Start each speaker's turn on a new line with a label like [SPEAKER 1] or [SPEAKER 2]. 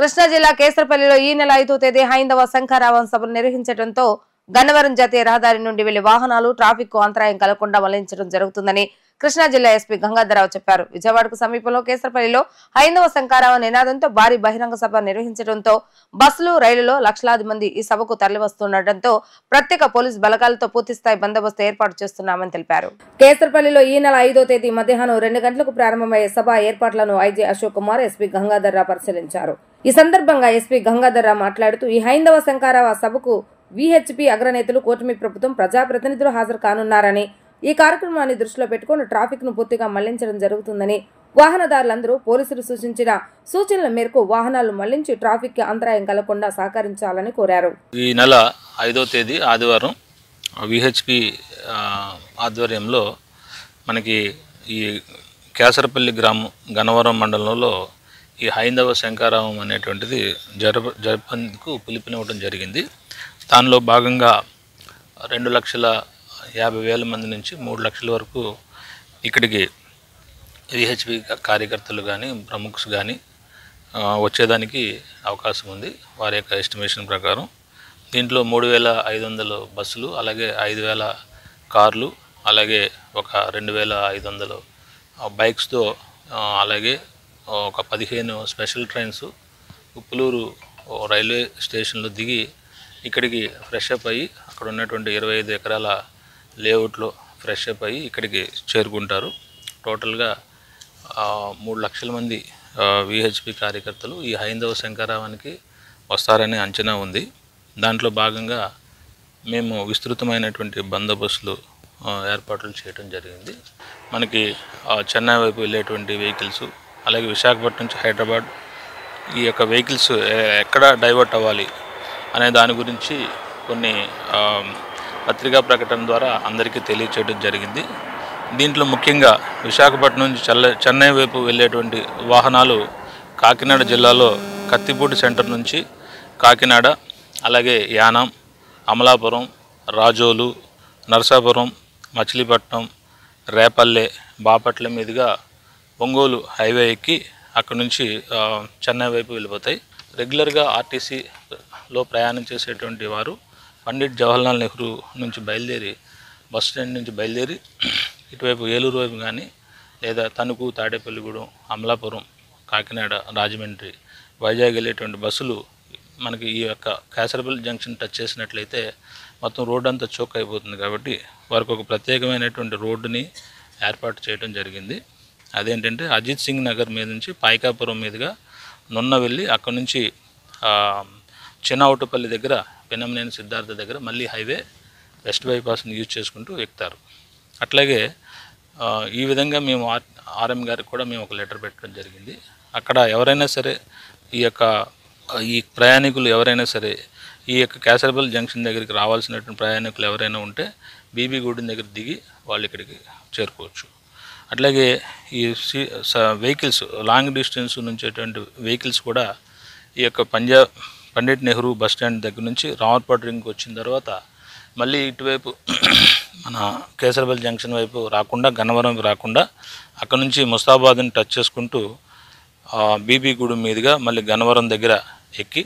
[SPEAKER 1] కృష్ణా జిల్లా కేసరపల్లిలో ఈ నెల 5వ తేదీ హైందవ శంఖారావం సభను నిర్వహించడంతో గన్నవరం జాతీయ రహదారి నుండి వెళ్లే వాహనాలు ట్రాఫిక్ కు అంతరాయం కలగకుండా మళ్లించడం జరుగుతుందని కృష్ణా జిల్లా ఎస్పీ గంగాధరరావు చెప్పారు. విజయవాడకు సమీపంలో కేసరపల్లిలో హైందవ శంఖారావం నినాదంతో భారీ బహిరంగ సభ నిర్వహించడంతో బస్సులు, రైలులో లక్షలాది మంది ఈ సభకు తరలివస్తుండటంతో ప్రత్యేక పోలీసు బలగాలతో పూర్తిస్థాయి బందోబస్తు ఏర్పాటు చేస్తున్నామని తెలిపారు. కేసరపల్లిలో ఈ నెల 5వ తేదీ మధ్యాహ్నం 2 గంటలకు ప్రారంభమయ్యే సభ ఏర్పాట్లను ఐజీ అశోక్ కుమార్, ఎస్పీ గంగాధరరావు పరిశీలించారు. ఈ సందర్భంగా ఎస్పీ గంగాధరరావు మాట్లాడుతూ ఈ హైందవ శంఖారావ సభకు విహెచ్పి అగ్రనేతలు, కూటమి ప్రభుత్వం, ప్రజాప్రతినిధులు హాజరు కానున్నారని, ఈ కార్యక్రమాన్ని దృష్టిలో పెట్టుకుని ట్రాఫిక్ ను పూర్తిగా మళ్లించడం జరుగుతుందని, వాహనదారులందరూ పోలీసులు సూచించిన సూచనల మేరకు వాహనాలు మళ్లించి ట్రాఫిక్ కి అంతరాయం కలగకుండా సహకరించాలని కోరారు.
[SPEAKER 2] ఈ నెల 5వ తేదీ ఆదివారం విహెచ్పి ఆధ్వర్యంలో మనకి ఈ కేసరపల్లి గ్రామం గన్నవరం మండలంలో ఈ హైందవ శంఖారావం అనేటువంటిది జరపందుకు పిలుపునివ్వడం జరిగింది. దానిలో భాగంగా 2,50,000 మంది నుంచి 3 లక్షల వరకు ఇక్కడికి విహెచ్పి కార్యకర్తలు కానీ, ప్రముఖులు కానీ వచ్చేదానికి అవకాశం ఉంది వారి యొక్క ఎస్టిమేషన్ ప్రకారం. దీంట్లో 3,500 బస్సులు, అలాగే 5,000 కార్లు, అలాగే ఒక 2,500 బైక్స్తో, అలాగే ఒక 15 స్పెషల్ ట్రైన్స్ ఉప్పులూరు రైల్వే స్టేషన్లో దిగి ఇక్కడికి ఫ్రెష్ అప్ అయ్యి అక్కడ ఉన్నటువంటి 25 ఎకరాల లేఅవుట్లో ఫ్రెష్ అప్ అయ్యి ఇక్కడికి చేరుకుంటారు. టోటల్గా 3 లక్షల మంది విహెచ్పి కార్యకర్తలు ఈ హైందవ శంఖారావానికి వస్తారనే అంచనా ఉంది. దాంట్లో భాగంగా మేము విస్తృతమైనటువంటి బందోబస్తులు ఏర్పాట్లు చేయడం జరిగింది. మనకి చెన్నై వైపు వెళ్ళేటువంటి వెహికల్స్, అలాగే విశాఖపట్నం నుంచి హైదరాబాద్ ఈ యొక్క వెహికల్స్ ఎక్కడ డైవర్ట్ అవ్వాలి అనే దాని గురించి కొన్ని పత్రికా ప్రకటన ద్వారా అందరికీ తెలియచేయడం జరిగింది. దీంట్లో ముఖ్యంగా విశాఖపట్నం నుంచి చెన్నై వైపు వెళ్ళేటువంటి వాహనాలు కాకినాడ జిల్లాలో కత్తిపూడి సెంటర్ నుంచి కాకినాడ, అలాగే యానాం, అమలాపురం, రాజోలు, నరసాపురం, మచిలీపట్నం, రేపల్లె, బాపట్ల మీదుగా ఒంగోలు హైవే ఎక్కి అక్కడ నుంచి చెన్నై వైపు వెళ్ళిపోతాయి. రెగ్యులర్గా ఆర్టీసీలో ప్రయాణం చేసేటువంటి వారు పండిట్ జవహర్లాల్ నెహ్రూ నుంచి బయలుదేరి బస్ స్టాండ్ నుంచి బయలుదేరి ఇటువైపు ఏలూరు వైపు కానీ, లేదా తణుకు, తాడేపల్లిగూడెం, అమలాపురం, కాకినాడ, రాజమండ్రి, వైజాగ్ వెళ్ళేటువంటి బస్సులు మనకి ఈ యొక్క కేసరపల్లి జంక్షన్ టచ్ చేసినట్లయితే మొత్తం రోడ్డు అంతా చోక్ అయిపోతుంది. కాబట్టి వారికి ఒక ప్రత్యేకమైనటువంటి రోడ్డుని ఏర్పాటు చేయడం జరిగింది. అదేంటంటే అజిత్ సింగ్ నగర్ మీద నుంచి పాయికాపురం మీదుగా నున్న వెళ్ళి అక్కడ నుంచి చిన్నౌటపల్లి దగ్గర పెనమనేని సిద్ధార్థ దగ్గర మళ్ళీ హైవే వెస్ట్ బైపాస్ని యూజ్ చేసుకుంటూ ఎక్కుతారు. అట్లాగే ఈ విధంగా మేము ఆర్ఎం గారికి కూడా మేము ఒక లెటర్ పెట్టడం జరిగింది. అక్కడ ఎవరైనా సరే ఈ ప్రయాణికులు ఎవరైనా సరే ఈ యొక్క కేసరపల్లి జంక్షన్ దగ్గరికి రావాల్సినటువంటి ప్రయాణికులు ఎవరైనా ఉంటే బీబీగూడెం దగ్గర దిగి వాళ్ళు ఇక్కడికి చేరుకోవచ్చు. అట్లాగే ఈ వెహికల్స్ లాంగ్ డిస్టెన్స్ నుంచేటువంటి వెహికల్స్ కూడా ఈ యొక్క పండిట్ నెహ్రూ బస్ స్టాండ్ దగ్గర నుంచి రామర్పాడు రింగ్కి వచ్చిన తర్వాత మళ్ళీ ఇటువైపు మన కేసరపల్లి జంక్షన్ వైపు రాకుండా, గన్నవరం రాకుండా అక్కడ నుంచి ముస్తాబాద్ని టచ్ చేసుకుంటూ బీబీగూడెం మీదుగా మళ్ళీ గన్నవరం దగ్గర ఎక్కి